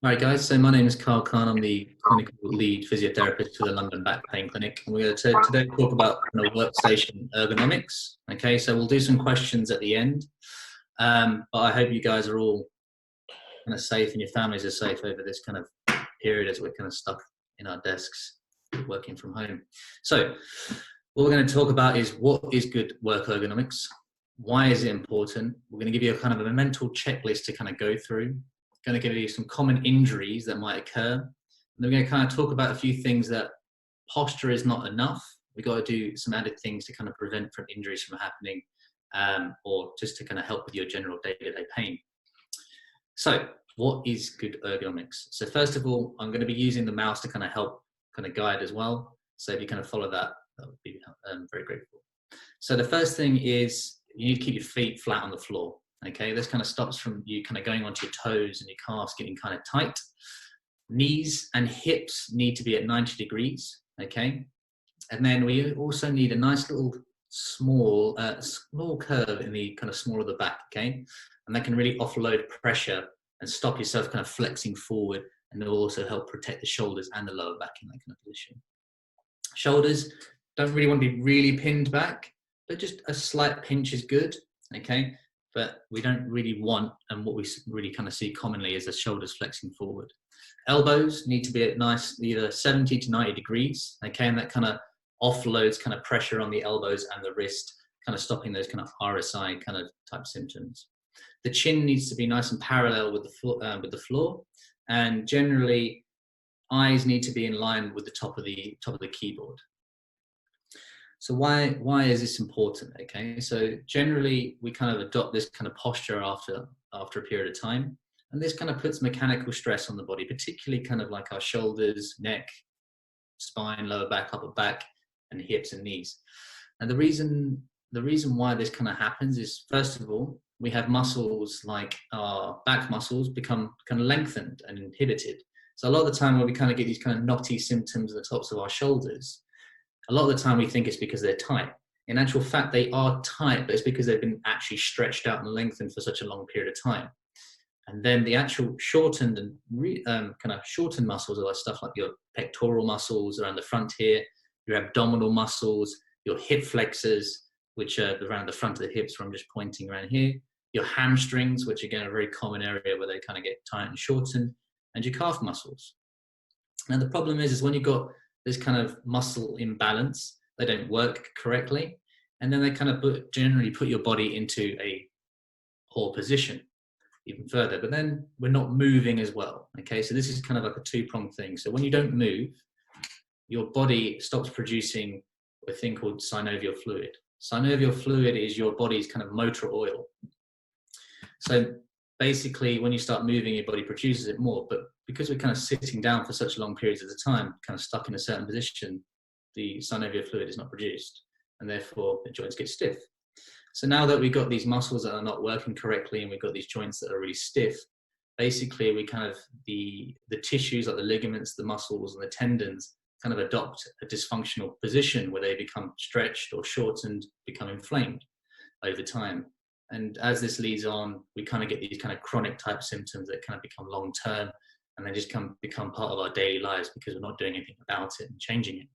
All right, guys. So my name is Karl Khan. I'm the clinical lead physiotherapist for the London Back Pain Clinic. And we're going to today talk about workstation ergonomics. Okay, so we'll do some questions at the end. But I hope you guys are all kind of safe and your families are safe over this kind of period as we're kind of stuck in our desks working from home. So what we're going to talk about is what is good work ergonomics? Why is it important? We're going to give you a kind of a mental checklist to kind of go through. Going to give you some common injuries that might occur. And then we're going to kind of talk about a few things that posture is not enough. We've got to do some added things to kind of prevent from injuries from happening or just to kind of help with your general day-to-day pain. So what is good ergonomics? So first of all, I'm going to be using the mouse to kind of help kind of guide as well. So if you kind of follow that, that would be very grateful. So the first thing is you need to keep your feet flat on the floor. Okay, this kind of stops from you kind of going onto your toes and your calves getting kind of tight. Knees and hips need to be at 90 degrees, okay? And then we also need a nice little small curve in the kind of small of the back, okay? And that can really offload pressure and stop yourself kind of flexing forward, and it will also help protect the shoulders and the lower back in that kind of position. Shoulders don't really want to be really pinned back, but just a slight pinch is good, okay? But we don't really want, and what we really kind of see commonly is the shoulders flexing forward. Elbows need to be at nice, either 70 to 90 degrees, okay, and that kind of offloads kind of pressure on the elbows and the wrist, kind of stopping those kind of RSI kind of type symptoms. The chin needs to be nice and parallel with the floor, and generally eyes need to be in line with the top of the keyboard. So why is this important? Okay, so generally we kind of adopt this kind of posture after a period of time, and this kind of puts mechanical stress on the body, particularly kind of like our shoulders, neck, spine, lower back, upper back, and hips and knees. And the reason why this kind of happens is, first of all, we have muscles like our back muscles become kind of lengthened and inhibited. So a lot of the time when we kind of get these kind of knotty symptoms at the tops of our shoulders, a lot of the time we think it's because they're tight. In actual fact, they are tight, but it's because they've been actually stretched out and lengthened for such a long period of time. And then the actual shortened and kind of shortened muscles are like stuff like your pectoral muscles around the front here, your abdominal muscles, your hip flexors, which are around the front of the hips where I'm just pointing around here, your hamstrings, which again are a very common area where they kind of get tight and shortened, and your calf muscles. Now the problem is when you've got this kind of muscle imbalance, they don't work correctly, and then they kind of generally put your body into a poor position even further, but then we're not moving as well, okay? So this is kind of like a two-pronged thing. So when you don't move, your body stops producing a thing called synovial fluid. Synovial fluid is your body's kind of motor oil. So basically when you start moving, your body produces it more, but because we're kind of sitting down for such long periods of the time, kind of stuck in a certain position, the synovial fluid is not produced, and therefore the joints get stiff. So now that we've got these muscles that are not working correctly and we've got these joints that are really stiff, basically we kind of, the tissues like the ligaments, the muscles and the tendons kind of adopt a dysfunctional position where they become stretched or shortened, become inflamed over time. And as this leads on, we kind of get these kind of chronic type symptoms that kind of become long term, and they just become part of our daily lives because we're not doing anything about it and changing it.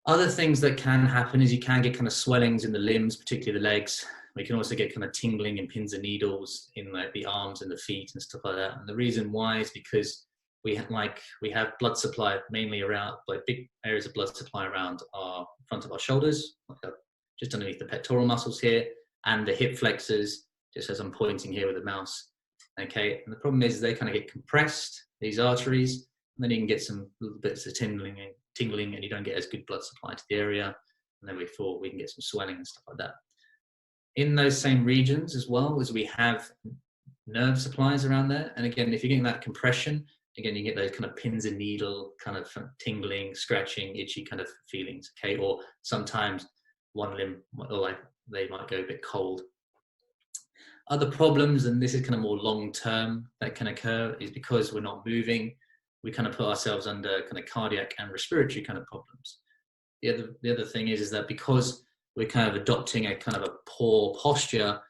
Other things that can happen is you can get kind of swellings in the limbs, particularly the legs. We can also get kind of tingling and pins and needles in the arms and the feet and stuff like that. And the reason why is because we have blood supply mainly around, like big areas of blood supply around our front of our shoulders, like just underneath the pectoral muscles here, and the hip flexors, just as I'm pointing here with the mouse. Okay, and the problem is they kind of get compressed, these arteries, and then you can get some little bits of tingling, and you don't get as good blood supply to the area, and then we can get some swelling and stuff like that. In those same regions as well, as we have nerve supplies around there, and again, if you're getting that compression, again, you get those kind of pins and needle, kind of tingling, scratching, itchy kind of feelings, okay? Or sometimes one limb, they might go a bit cold. Other problems, and this is kind of more long-term, that can occur is because we're not moving, we kind of put ourselves under kind of cardiac and respiratory kind of problems. The other thing is that because we're kind of adopting a kind of a poor posture,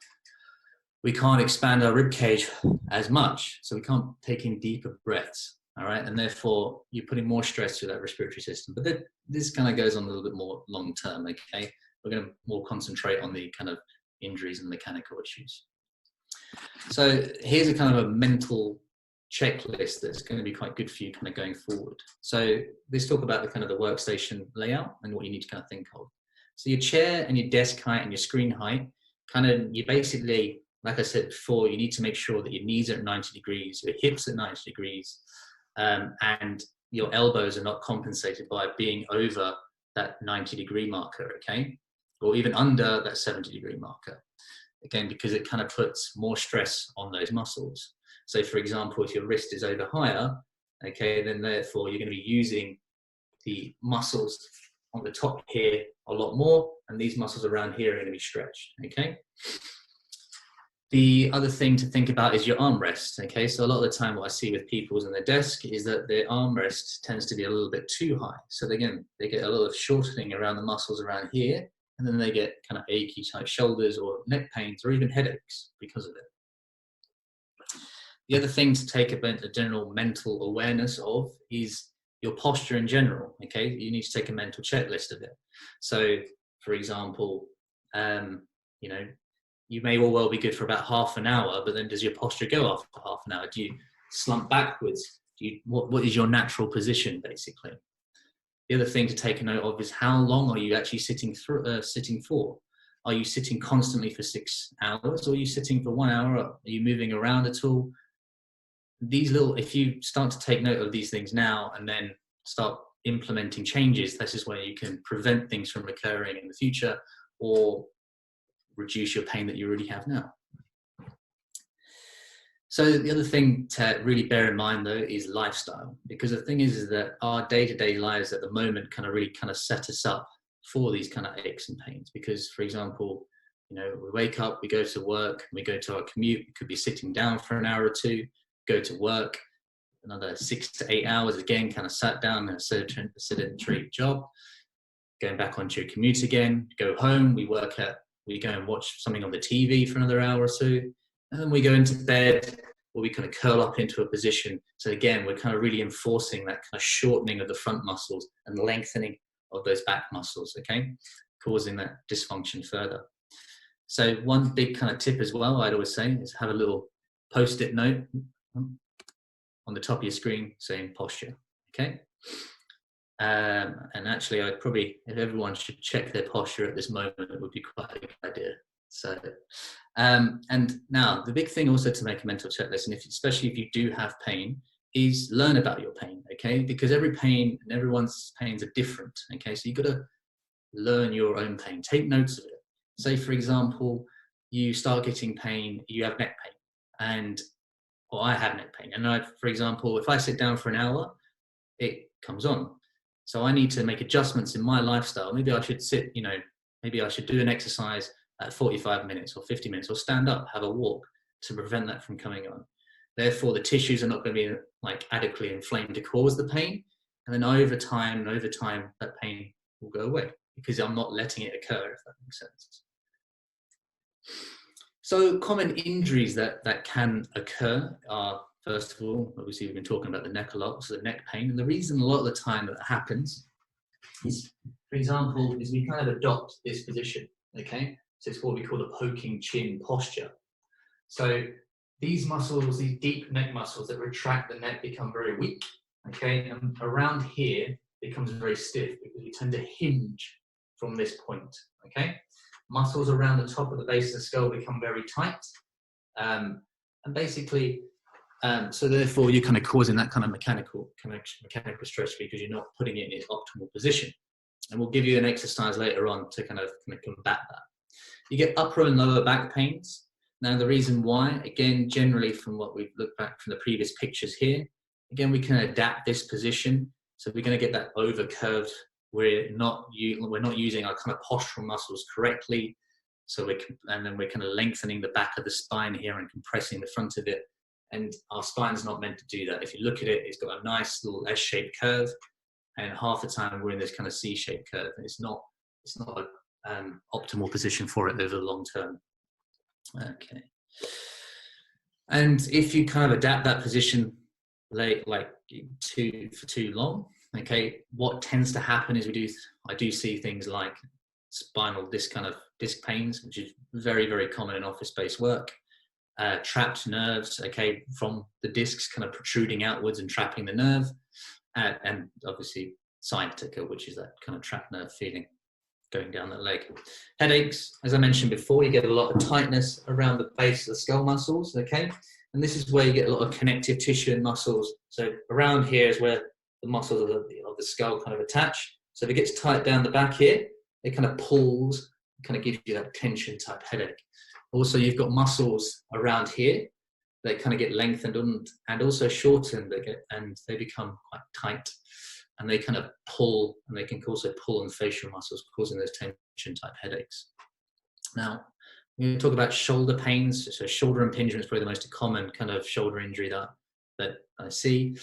we can't expand our rib cage as much, so we can't take in deeper breaths. All right, and therefore you're putting more stress through that respiratory system. But this kind of goes on a little bit more long term. Okay, we're going to more concentrate on the kind of injuries and mechanical issues. So here's a kind of a mental checklist that's going to be quite good for you kind of going forward. So let's talk about the kind of the workstation layout and what you need to kind of think of. So your chair and your desk height and your screen height, kind of, you basically, like I said before, you need to make sure that your knees are at 90 degrees, your hips at 90 degrees, and your elbows are not compensated by being over that 90-degree marker, okay? Or even under that 70-degree marker. Again, because it kind of puts more stress on those muscles. So for example, if your wrist is over higher, okay, then therefore you're going to be using the muscles on the top here a lot more, and these muscles around here are going to be stretched, okay? The other thing to think about is your armrest, okay? So a lot of the time what I see with people on their desk is that their armrest tends to be a little bit too high. So again, they get a lot of shortening around the muscles around here, and then they get kind of achy type shoulders or neck pains or even headaches because of it. The other thing to take a general mental awareness of is your posture in general, okay? You need to take a mental checklist of it. So for example, you know, you may well be good for about half an hour, but then does your posture go after half an hour? Do you slump backwards? What is your natural position, basically? The other thing to take a note of is how long are you actually sitting for? Are you sitting constantly for 6 hours, or are you sitting for 1 hour? Are you moving around at all? If you start to take note of these things now and then start implementing changes, this is where you can prevent things from occurring in the future or reduce your pain that you already have now. So the other thing to really bear in mind though is lifestyle, because the thing is that our day-to-day lives at the moment really set us up for these kind of aches and pains. Because for example, you know, we wake up, we go to work, we go to our commute, we could be sitting down for an hour or two, go to work, another 6 to 8 hours again, kind of sat down in a sedentary job, going back onto your commute again, go home, we go and watch something on the TV for another hour or two, and then we go into bed, or we kind of curl up into a position. So again, we're kind of really enforcing that kind of shortening of the front muscles and lengthening of those back muscles, okay? Causing that dysfunction further. So one big kind of tip as well, I'd always say, is have a little post-it note on the top of your screen saying posture, okay? And actually, I'd probably, if everyone should check their posture at this moment, it would be quite a good idea. So, and now the big thing also to make a mental checklist, and especially if you do have pain, is learn about your pain, okay? Because every pain and everyone's pains are different, okay? So you've got to learn your own pain, take notes of it. Say, for example, you start getting pain, you have neck pain, or I have neck pain. And for example, if I sit down for an hour, it comes on. So I need to make adjustments in my lifestyle. Maybe I should maybe I should do an exercise at 45 minutes or 50 minutes, or stand up, have a walk to prevent that from coming on. Therefore, the tissues are not going to be adequately inflamed to cause the pain. And then over time, that pain will go away because I'm not letting it occur, if that makes sense. So common injuries that can occur are, first of all, obviously we've been talking about the neck a lot, so the neck pain. And the reason a lot of the time that happens is, for example, is we kind of adopt this position, okay? So it's what we call the poking chin posture. So these muscles, these deep neck muscles that retract the neck become very weak, okay? And around here becomes very stiff because we tend to hinge from this point, okay? Muscles around the top of the base of the skull become very tight. And basically, so therefore you're kind of causing that kind of mechanical stretch because you're not putting it in its optimal position. And we'll give you an exercise later on to kind of combat that. You get upper and lower back pains. Now the reason why, again, generally from what we've looked back from the previous pictures here, again, we can adapt this position. So we're going to get that over curved. We're not using our kind of postural muscles correctly. So then we're kind of lengthening the back of the spine here and compressing the front of it. And our spine's not meant to do that. If you look at it, it's got a nice little S-shaped curve. And half the time we're in this kind of C-shaped curve. And it's not an optimal position for it over the long term. Okay. And if you kind of adapt that position for too long, okay, what tends to happen is I do see things like spinal disc pains, which is very, very common in office-based work. Trapped nerves, okay, from the discs kind of protruding outwards and trapping the nerve, and obviously sciatica, which is that kind of trapped nerve feeling going down the leg. Headaches, as I mentioned before, you get a lot of tightness around the base of the skull muscles, okay? And this is where you get a lot of connective tissue and muscles. So around here is where the muscles of the skull kind of attach. So if it gets tight down the back here, it kind of pulls, kind of gives you that tension type headache. Also, you've got muscles around here that kind of get lengthened and also shortened, and they become quite tight. And they kind of pull, and they can also pull on facial muscles, causing those tension type headaches. Now, we're going to talk about shoulder pains. So shoulder impingement is probably the most common kind of shoulder injury that I see,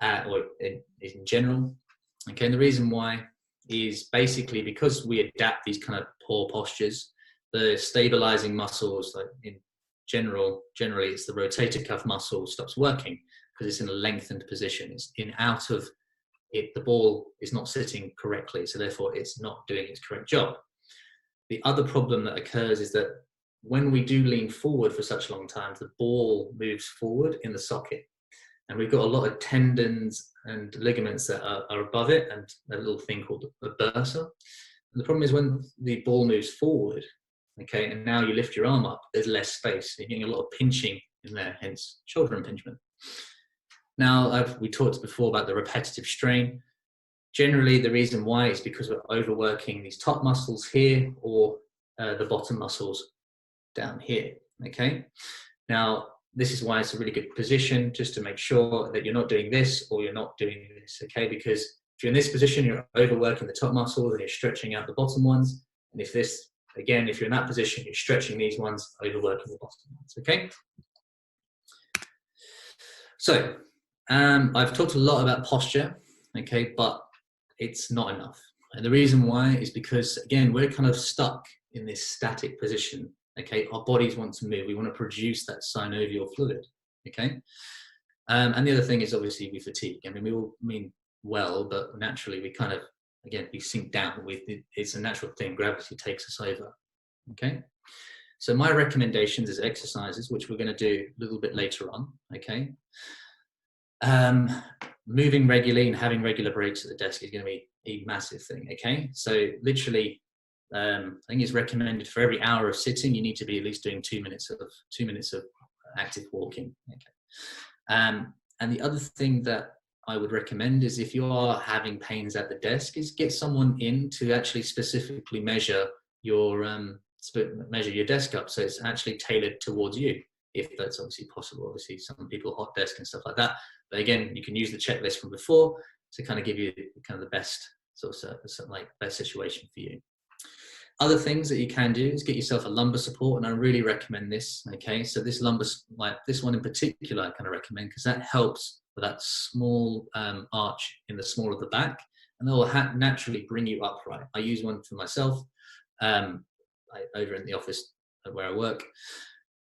or in general. Okay, and the reason why is basically because we adapt these kind of poor postures. The stabilizing muscles, like in generally it's the rotator cuff muscle stops working because it's in a lengthened position. It's out of it, the ball is not sitting correctly, so therefore it's not doing its correct job. The other problem that occurs is that when we do lean forward for such long times, the ball moves forward in the socket. And we've got a lot of tendons and ligaments that are above it, and a little thing called a bursa. And the problem is when the ball moves forward, okay, and now you lift your arm up, there's less space. You're getting a lot of pinching in there, hence shoulder impingement. Now, we talked before about the repetitive strain. Generally, the reason why is because we're overworking these top muscles here or the bottom muscles down here, okay? Now, this is why it's a really good position just to make sure that you're not doing this or you're not doing this, okay? Because if you're in this position, you're overworking the top muscles and you're stretching out the bottom ones. And if you're in that position, you're stretching these ones, overworking the bottom ones, okay? So, I've talked a lot about posture, okay, but it's not enough. And the reason why is because, again, we're kind of stuck in this static position, okay? Our bodies want to move. We want to produce that synovial fluid, okay? And the other thing is obviously we fatigue. I mean, we all mean well, but naturally we kind of, again, we sink down. It's a natural thing. Gravity takes us over, okay? So my recommendations is exercises, which we're going to do a little bit later on, okay? Moving regularly and having regular breaks at the desk is going to be a massive thing, okay? So literally, I think it's recommended for every hour of sitting, you need to be at least doing 2 minutes of active walking, okay? And the other thing that I would recommend is if you are having pains at the desk, is get someone in to actually specifically measure your desk up, so it's actually tailored towards you, if that's obviously possible. Obviously, some people hot desk and stuff like that. But again, you can use the checklist from before to kind of give you kind of the best best situation for you. Other things that you can do is get yourself a lumbar support, and I really recommend this. Okay, so this this one in particular, I kind of recommend because that helps with that small arch in the small of the back, and that will naturally bring you upright. I use one for myself over in the office where I work.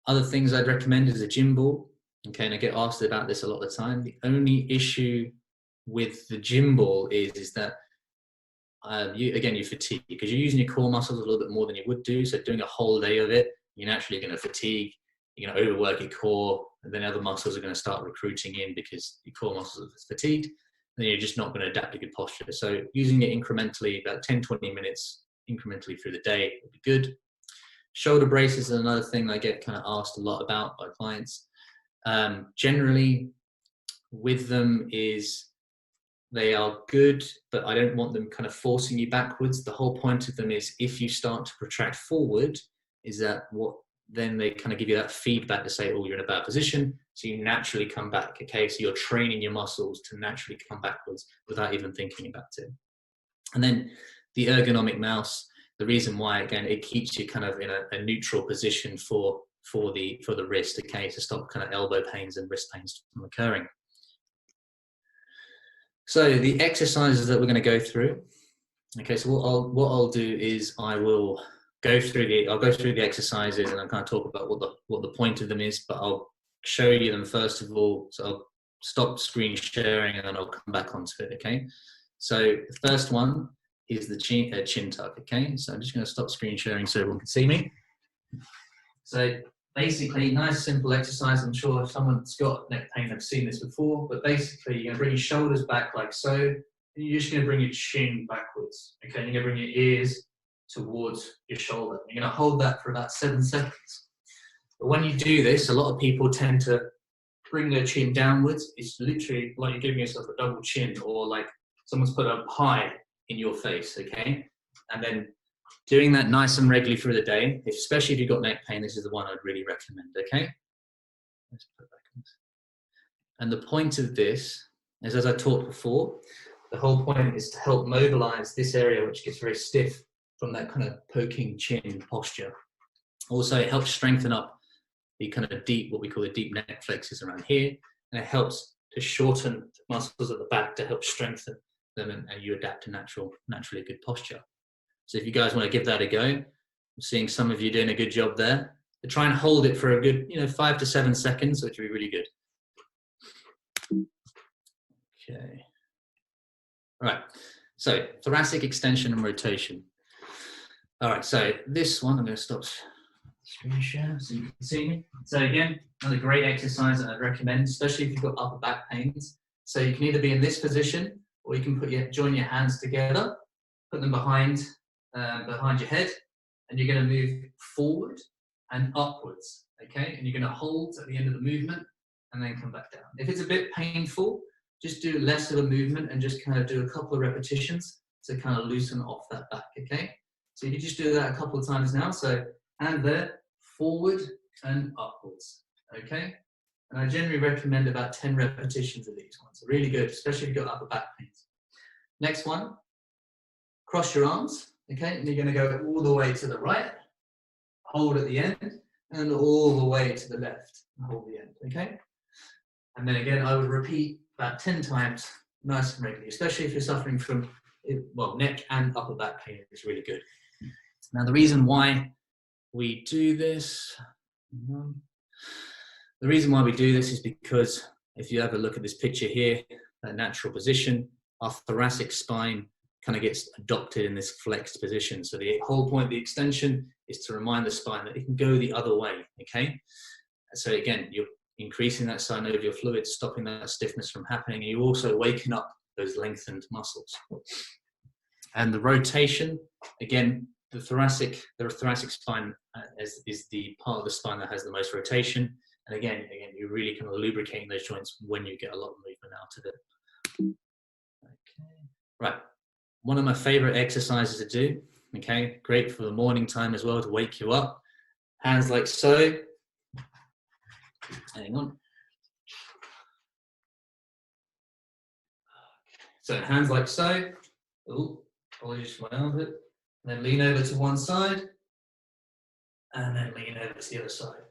Other things I'd recommend is a gym ball. Okay, and I get asked about this a lot of the time. The only issue with the gym ball is that you fatigue because you're using your core muscles a little bit more than you would do. So doing a whole day of it, you're naturally going to fatigue. You're going to overwork your core, and then other muscles are going to start recruiting in because your core muscles are fatigued. Then you're just not going to adapt to good posture. So using it incrementally, about 10-20 minutes incrementally through the day would be good. Shoulder braces is another thing I get kind of asked a lot about by clients. Generally, with them is they are good, but I don't want them kind of forcing you backwards. The whole point of them is if you start to protract forward, is that then they kind of give you that feedback to say, oh, you're in a bad position. So you naturally come back, okay? So you're training your muscles to naturally come backwards without even thinking about it. And then the ergonomic mouse, the reason why, again, it keeps you kind of in a neutral position for the wrist, okay, to stop kind of elbow pains and wrist pains from occurring. So the exercises that we're going to go through, okay, so what I'll do is I will I'll go through the exercises and I'll kind of talk about what the point of them is, but I'll show you them first of all. So I'll stop screen sharing and then I'll come back onto it, okay? So the first one is the chin tuck, okay? So I'm just going to stop screen sharing so everyone can see me. So basically, nice simple exercise. I'm sure if someone's got neck pain, they've seen this before, but basically you're going to bring your shoulders back like so, and you're just going to bring your chin backwards, okay? And you're going to bring your ears towards your shoulder. You're going to hold that for about 7 seconds. But when you do this, a lot of people tend to bring their chin downwards. It's literally like you're giving yourself a double chin, or like someone's put a pie in your face, okay? And then doing that nice and regularly through the day, especially if you've got neck pain, this is the one I'd really recommend, okay? Let's put it back on. And the point of this is, as I talked before, the whole point is to help mobilize this area which gets very stiff from that kind of poking chin posture. Also, it helps strengthen up the kind of deep, what we call the deep neck flexors around here, and it helps to shorten the muscles at the back to help strengthen them, and you adapt to naturally good posture. So if you guys want to give that a go, I'm seeing some of you doing a good job there. But try and hold it for a good, 5 to 7 seconds, which would be really good. Okay. All right. So thoracic extension and rotation. All right. So this one, I'm going to stop screen share so you can see me. So again, another great exercise that I'd recommend, especially if you've got upper back pains. So you can either be in this position, or you can join your hands together, put them behind your head, and you're going to move forward and upwards, okay? And you're going to hold at the end of the movement and then come back down. If it's a bit painful, just do less of a movement and just kind of do a couple of repetitions to kind of loosen off that back, okay? So you can just do that a couple of times now. So hand there, forward and upwards, okay? And I generally recommend about 10 repetitions of these ones. Really good, especially if you've got upper back pains. Next one, cross your arms. Okay, and you're going to go all the way to the right, hold at the end, and all the way to the left, and hold the end, okay? And then again, I would repeat about 10 times, nice and regularly, especially if you're suffering from, neck and upper back pain. It's really good. Now, the reason why we do this, is because if you have a look at this picture here, a natural position, our thoracic spine kind of gets adopted in this flexed position. So the whole point of the extension is to remind the spine that it can go the other way, okay? So again, you're increasing that synovial fluid, stopping that stiffness from happening, and you're also waking up those lengthened muscles. And the rotation, again, the thoracic spine is the part of the spine that has the most rotation. And again, you're really kind of lubricating those joints when you get a lot of movement out of it. Okay, right. One of my favorite exercises to do, okay, great for the morning time as well to wake you up. Hands like so. Hang on. So hands like so. Oh, apologies for my arm bit. And then lean over to one side. And then lean over to the other side.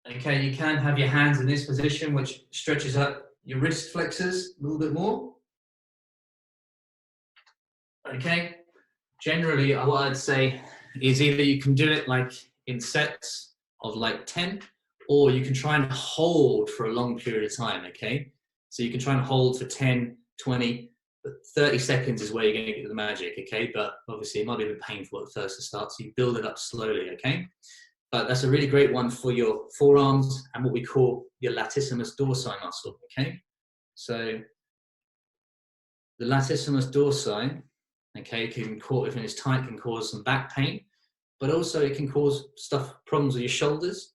Okay, you can have your hands in this position, which stretches out your wrist flexors a little bit more. Okay, generally what I'd say is either you can do it like in sets of like 10, or you can try and hold for a long period of time, okay? So you can try and hold for 10, 20, but 30 seconds is where you're going to get the magic, okay? But obviously it might be a bit painful at first to start, so you build it up slowly, okay? But that's a really great one for your forearms and what we call your latissimus dorsi muscle, okay? So the latissimus dorsi, okay, if it's tight, can cause some back pain, but also it can cause problems with your shoulders,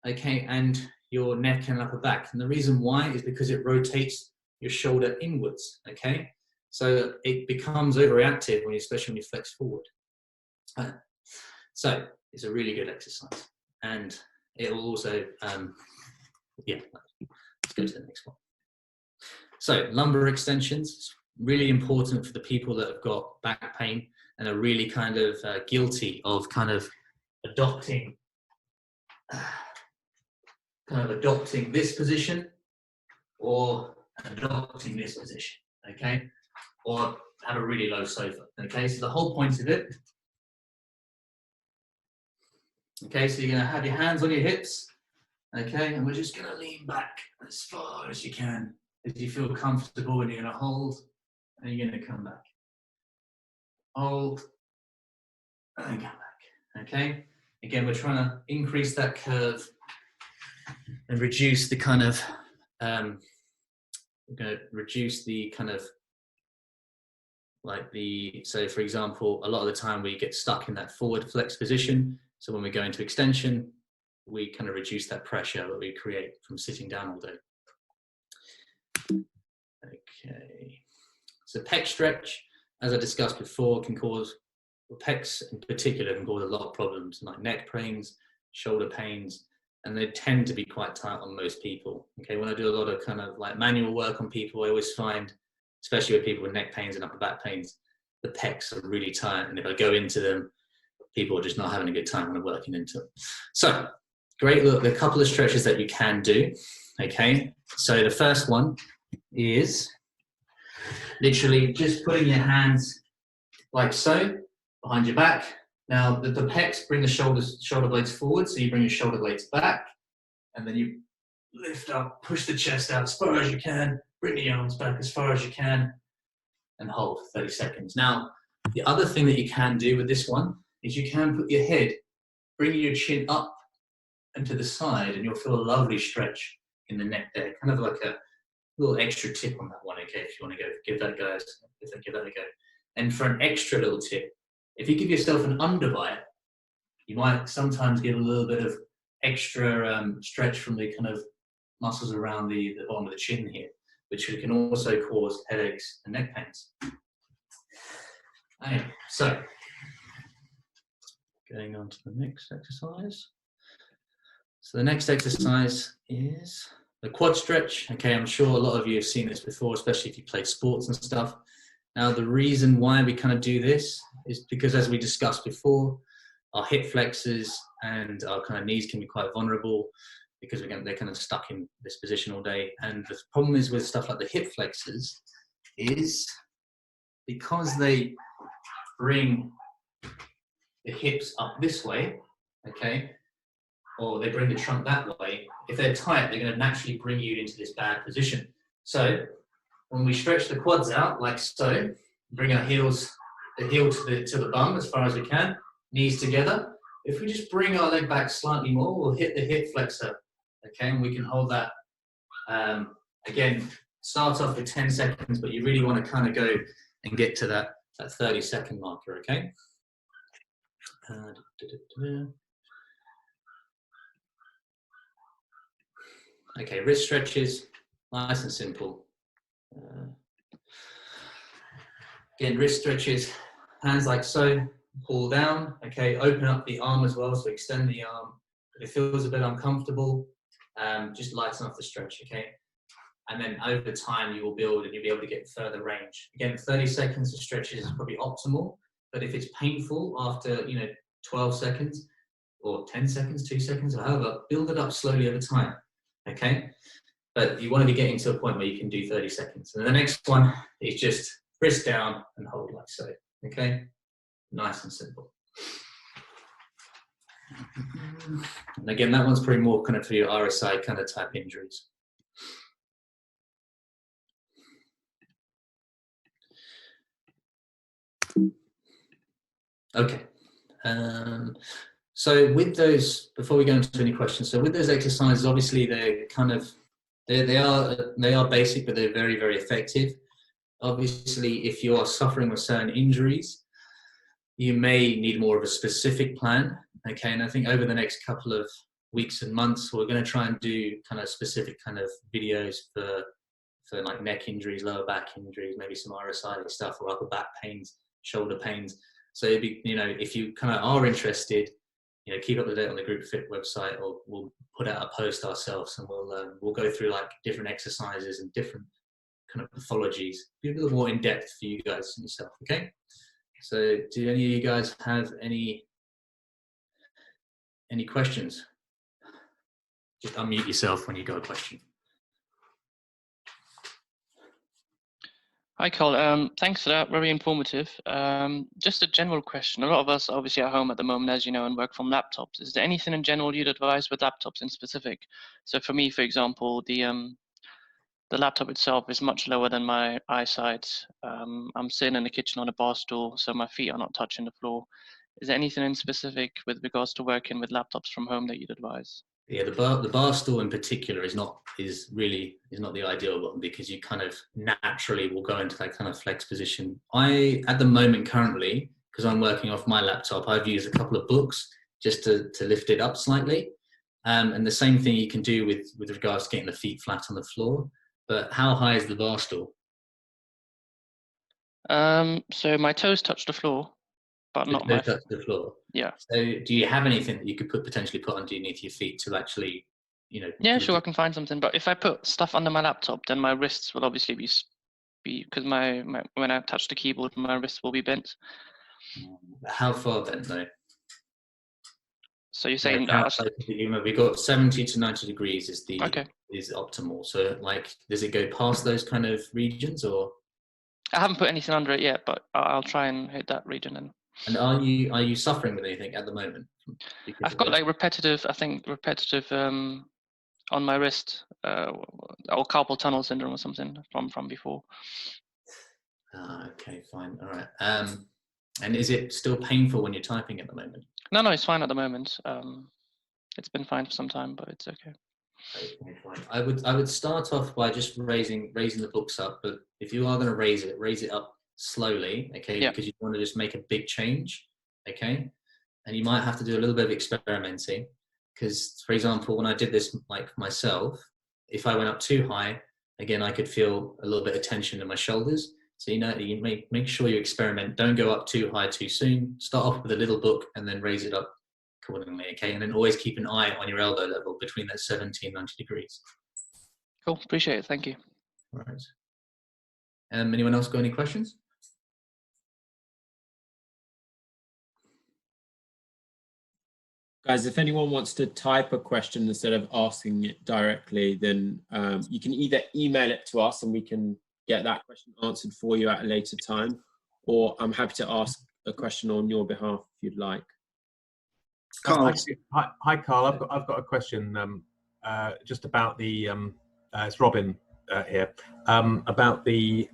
okay, and your neck and upper back. And the reason why is because it rotates your shoulder inwards, okay? So it becomes overreactive, especially when you flex forward. So it's a really good exercise. And it will also, let's go to the next one. So lumbar extensions. Really important for the people that have got back pain and are really kind of guilty of kind of adopting this position or adopting this position, okay? Or have a really low sofa, okay? So the whole point of it Okay, so you're going to have your hands on your hips. Okay, and we're just going to lean back as far as you can, as you feel comfortable, and you're going to hold, and you're going to come back. Hold, and then come back. Okay, again, we're trying to increase that curve and reduce the kind of, we're going to reduce the kind of, like the, so for example, a lot of the time we get stuck in that forward flex position. So when we go into extension, we kind of reduce that pressure that we create from sitting down all day. Okay, so pec stretch, as I discussed before, can cause, pecs in particular can cause a lot of problems like neck pains, shoulder pains, and they tend to be quite tight on most people. Okay, when I do a lot of kind of like manual work on people, I always find, especially with people with neck pains and upper back pains, the pecs are really tight, and if I go into them, people are just not having a good time when I'm working into them. So, great, look, there are a couple of stretches that you can do. Okay, so the first one is literally just putting your hands like so behind your back. Now the pecs bring the shoulder blades forward, so you bring your shoulder blades back, and then you lift up, push the chest out as far as you can, bring the arms back as far as you can, and hold for 30 seconds. Now, the other thing that you can do with this one is you can put your head, bring your chin up and to the side, and you'll feel a lovely stretch in the neck there, kind of like a little extra tip on that one, okay, if you want to go, give that a go. And for an extra little tip, if you give yourself an underbite, you might sometimes get a little bit of extra stretch from the kind of muscles around the bottom of the chin here, which can also cause headaches and neck pains. Okay, so going on to the next exercise. So the next exercise is the quad stretch. Okay, I'm sure a lot of you have seen this before, especially if you play sports and stuff. Now, the reason why we kind of do this is because, as we discussed before, our hip flexors and our kind of knees can be quite vulnerable because they're kind of stuck in this position all day. And the problem is with stuff like the hip flexors is because they bring the hips up this way, okay, or they bring the trunk that way, if they're tight, they're going to naturally bring you into this bad position. So when we stretch the quads out like so, bring our heels, the heel to the bum as far as we can, knees together. If we just bring our leg back slightly more, we'll hit the hip flexor, okay, and we can hold that. Again, start off with 10 seconds, but you really want to kind of go and get to that 30-second marker, okay? Okay, wrist stretches, nice and simple. Again, wrist stretches, hands like so, pull down, okay, open up the arm as well, so extend the arm. If it feels a bit uncomfortable, just lighten off the stretch, okay? And then over time you will build and you'll be able to get further range. Again, 30 seconds of stretches is probably optimal, but if it's painful after 12 seconds or 10 seconds, 2 seconds, or however, build it up slowly over time, okay? But you want to be getting to a point where you can do 30 seconds. And the next one is just wrist down and hold like so, okay? Nice and simple. And again, that one's probably more kind of for your RSI kind of type injuries. Okay. So with those, before we go into any questions, so with those exercises, obviously they're kind of, they are basic, but they're very, very effective. Obviously, if you are suffering with certain injuries, you may need more of a specific plan. Okay, and I think over the next couple of weeks and months, we're going to try and do kind of specific kind of videos for like neck injuries, lower back injuries, maybe some RSI stuff, or upper back pains, shoulder pains. So it'd be, if you kind of are interested, keep up to date on the Group Fit website, or we'll put out a post ourselves, and we'll go through like different exercises and different kind of pathologies, be a little more in depth for you guys and yourself. Okay. So, do any of you guys have any questions? Just unmute yourself when you got a question. Hi, Carl. Thanks for that. Very informative. Just a general question. A lot of us are obviously at home at the moment, as you know, and work from laptops. Is there anything in general you'd advise with laptops in specific? So for me, for example, the laptop itself is much lower than my eyesight. I'm sitting in the kitchen on a bar stool, so my feet are not touching the floor. Is there anything in specific with regards to working with laptops from home that you'd advise? Yeah, the bar stool in particular is not the ideal one, because you kind of naturally will go into that kind of flex position. At the moment currently, because I'm working off my laptop, I've used a couple of books just to lift it up slightly. And the same thing you can do with regards to getting the feet flat on the floor. But how high is the bar stool? So my toes touch the floor, but not No my, touch the floor. yeah. So do you have anything that you could potentially put underneath your feet to actually, Yeah, sure, I can find something. But if I put stuff under my laptop, then my wrists will obviously be because my when I touch the keyboard, my wrists will be bent. How far then, though? So you're Like saying, we got 70 to 90 degrees okay. is optimal. So like, does it go past those kind of regions, or? I haven't put anything under it yet, but I'll try and hit that region. And are you suffering with anything at the moment? I've got like repetitive on my wrist, or carpal tunnel syndrome or something from before. Okay, fine, all right. And is it still painful when you're typing at the moment? No, it's fine at the moment. It's been fine for some time, but it's okay. Okay, fine. I would start off by just raising the books up, but if you are going to raise it up slowly, okay? Yeah. Because you want to just make a big change, okay? And you might have to do a little bit of experimenting, because, for example, when I did this like myself, if I went up too high, again, I could feel a little bit of tension in my shoulders. So you make sure you experiment. Don't go up too high too soon. Start off with a little book and then raise it up accordingly, okay? And then always keep an eye on your elbow level between that 70 and 90 degrees. Cool, appreciate it, thank you. All right. Anyone else got any questions? Guys, if anyone wants to type a question instead of asking it directly, then you can either email it to us and we can get that question answered for you at a later time, or I'm happy to ask a question on your behalf if you'd like. Carl. Hi, Carl. I've got a question just about the it's Robin here, about the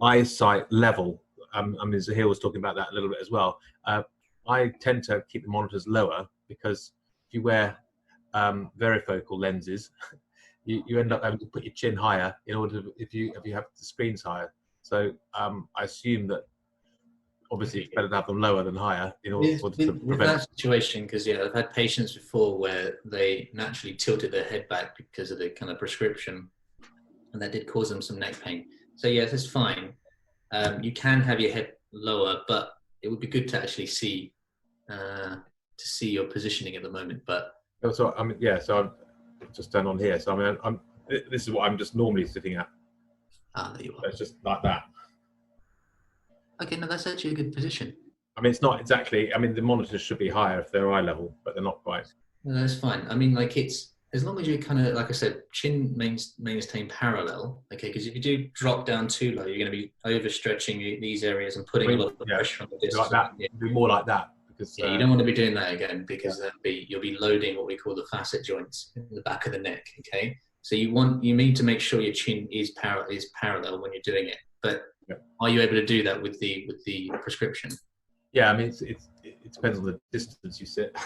eyesight level. I mean, Zahir was talking about that a little bit as well. I tend to keep the monitors lower because if you wear varifocal lenses, you end up having to put your chin higher in order to, if you have the screens higher. So I assume that obviously it's better to have them lower than higher in order to prevent with that situation, because yeah, I've had patients before where they naturally tilted their head back because of the kind of prescription, and that did cause them some neck pain. So yes, it's fine. You can have your head lower, but it would be good to actually see your positioning at the moment. But so I mean, yeah. So I've just turned on here. So I mean, this is what I'm just normally sitting at. There you are. It's just like that. Okay, no, that's actually a good position. I mean, it's not exactly. I mean, the monitors should be higher if they're eye level, but they're not quite. No, that's fine. I mean, like, it's as long as you kind of, like I said, chin maintain parallel. Okay, because if you do drop down too low, you're going to be overstretching these areas and putting a lot of pressure on the disc. Like that. Yeah. Be more like that. Because, yeah, you don't want to be doing that again, because you'll be loading what we call the facet joints in the back of the neck. Okay, so you need to make sure your chin is parallel when you're doing it. But are you able to do that with the prescription? Yeah, I mean, it depends on the distance you sit,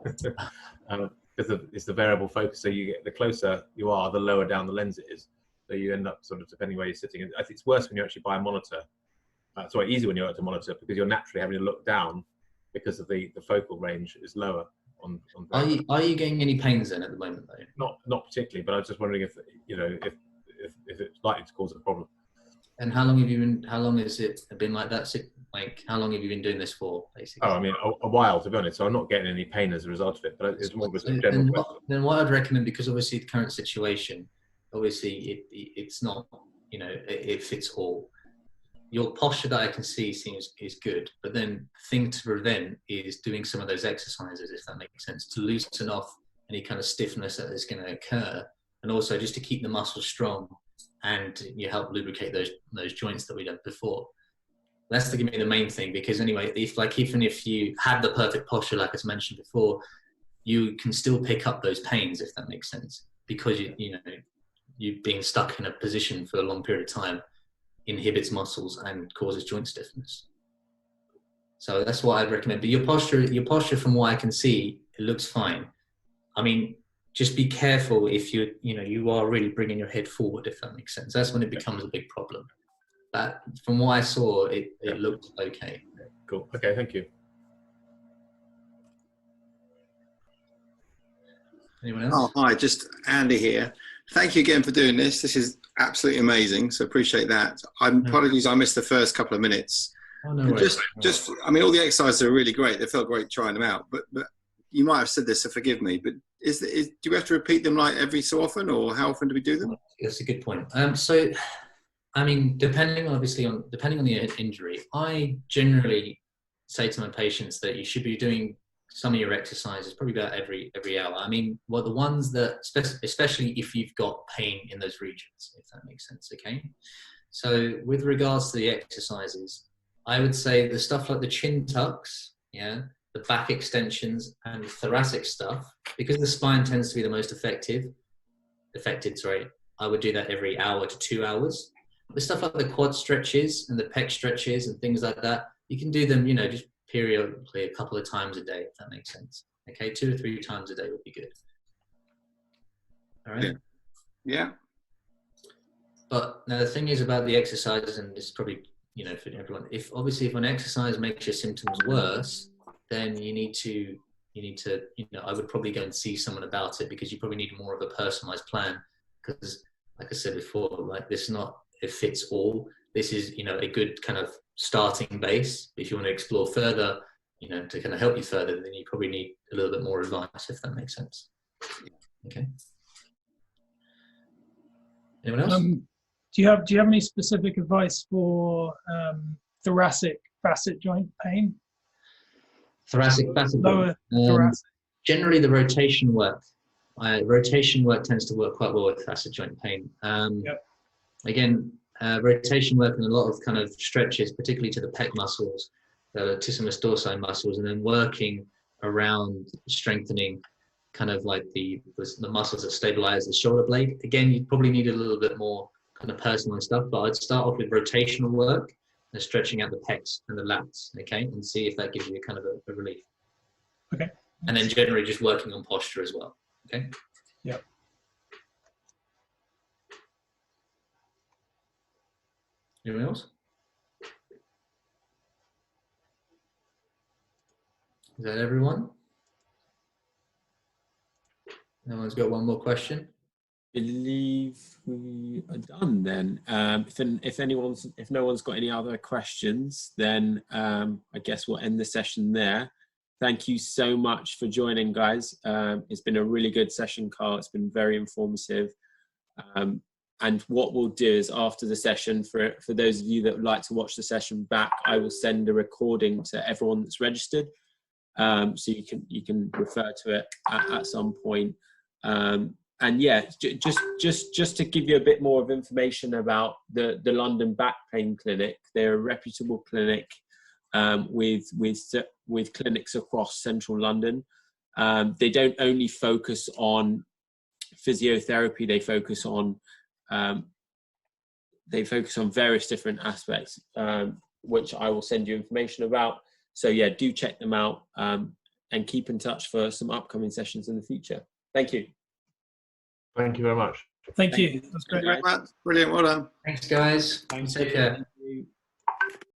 because it's the variable focus. So you get, the closer you are, the lower down the lens it is. So you end up sort of, depending where you're sitting. I think it's worse when you actually buy a monitor. Sorry, easier when you're at a monitor, because you're naturally having to look down because of the focal range is lower on are you getting any pains then at the moment though? Not particularly, but I was just wondering if if it's likely to cause a problem. And how long has it been like that? Like, how long have you been doing this for, basically? Oh, I mean, a while, to be honest. So I'm not getting any pain as a result of it, but it's more of a general question. Then what I'd recommend, because obviously the current situation, obviously it's not, it fits all. Your posture that I can see is good, but then the thing to prevent is doing some of those exercises, if that makes sense, to loosen off any kind of stiffness that is going to occur, and also just to keep the muscle strong and you help lubricate those joints that we did before. That's to give me the main thing, because anyway, even if you have the perfect posture, like I mentioned before, you can still pick up those pains, if that makes sense, because you being stuck in a position for a long period of time inhibits muscles and causes joint stiffness. So that's what I'd recommend. But your posture, from what I can see, it looks fine. I mean, just be careful if you are really bringing your head forward, if that makes sense. That's when it becomes a big problem. But from what I saw, it looked okay. Cool. Okay, thank you. Anyone else? Oh, hi, just Andy here. Thank you again for doing this. This is absolutely amazing, so appreciate that. Apologies, I missed the first couple of minutes. Oh, no worries. I mean, all the exercises are really great. They felt great trying them out, but you might have said this, so forgive me, but do we have to repeat them like every so often, or how often do we do them? That's a good point. So, I mean, depending on the injury, I generally say to my patients that you should be doing some of your exercises probably about every hour. I mean, well, the ones that, especially if you've got pain in those regions, if that makes sense, okay? So with regards to the exercises, I would say the stuff like the chin tucks, yeah, the back extensions and the thoracic stuff, because the spine tends to be the most affected, I would do that every hour to 2 hours. The stuff like the quad stretches and the pec stretches and things like that, you can do them, just periodically a couple of times a day, if that makes sense. Okay, 2 or 3 times a day would be good. All right? Yeah. But now the thing is about the exercises, and this is probably, for everyone, if an exercise makes your symptoms worse, then you need to, I would probably go and see someone about it, because you probably need more of a personalized plan. Because like I said before, like this is not a fits all. This is, a good kind of starting base. If you want to explore further, to kind of help you further, then you probably need a little bit more advice, if that makes sense. Okay. Anyone else? Do you have any specific advice for thoracic facet joint pain? Thoracic facet. Lower thoracic. Generally, the rotation work. Rotation work tends to work quite well with facet joint pain. Yep. Again, rotation work and a lot of kind of stretches, particularly to the pec muscles, the latissimus dorsi muscles, and then working around strengthening kind of like the muscles that stabilize the shoulder blade. Again, you probably need a little bit more kind of personalized stuff, but I'd start off with rotational work and stretching out the pecs and the lats, okay, and see if that gives you kind of a relief. Okay. And then generally just working on posture as well, okay? Yep. Anyone else? Is that everyone? No one's got one more question? I believe we are done then. If no one's got any other questions, then I guess we'll end the session there. Thank you so much for joining, guys. It's been a really good session, Karl. It's been very informative. And what we'll do is after the session, for those of you that would like to watch the session back, I will send a recording to everyone that's registered, so you can refer to it at some point. And yeah, just to give you a bit more of information about the London Back Pain Clinic. They're a reputable clinic with clinics across central London. They don't only focus on physiotherapy; they focus on various different aspects, which I will send you information about. So yeah, do check them out and keep in touch for some upcoming sessions in the future. Thank you. Thank you very much. Thank you. That's great. Brilliant. Well done. Thanks, guys. Thanks. Take care.